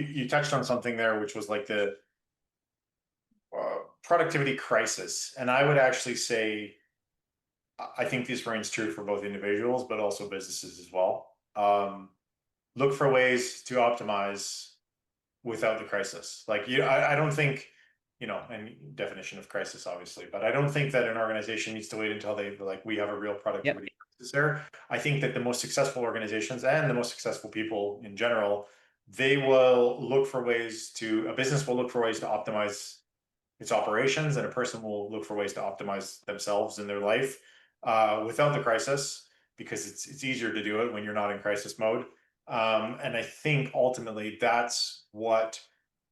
you touched on something there, which was like the productivity crisis, and I would actually say I think this reigns true for both individuals, but also businesses as well. Look for ways to optimize without the crisis. Like I don't think, and definition of crisis, obviously, but I don't think that an organization needs to wait until they like we have a real Yep. productivity crisis there. I think that the most successful organizations and the most successful people in general, they will look for ways to, a business will look for ways to optimize its operations, and a person will look for ways to optimize themselves in their life without the crisis, because it's easier to do it when you're not in crisis mode. And I think ultimately that's what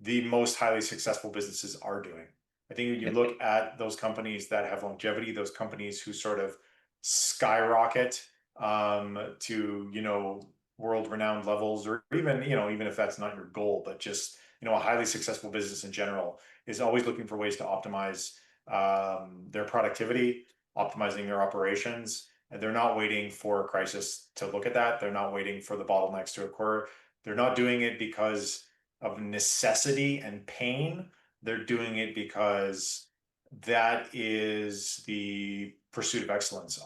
the most highly successful businesses are doing. I think when you Yep. look at those companies that have longevity, those companies who sort of skyrocket to, world renowned levels, or even, even if that's not your goal, but just, a highly successful business in general is always looking for ways to optimize their productivity, optimizing their operations. And they're not waiting for a crisis to look at that. They're not waiting for the bottlenecks to occur. They're not doing it because of necessity and pain. They're doing it because that is the pursuit of excellence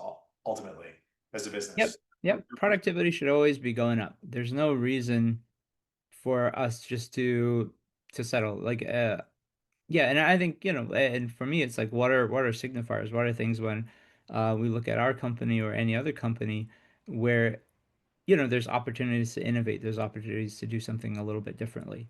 ultimately as a Yep. business. Yep. Productivity should always be going up. There's no reason for us just to settle. Like yeah, and I think, and for me it's like what are signifiers? What are things when we look at our company or any other company where there's opportunities to innovate, there's opportunities to do something a little bit differently.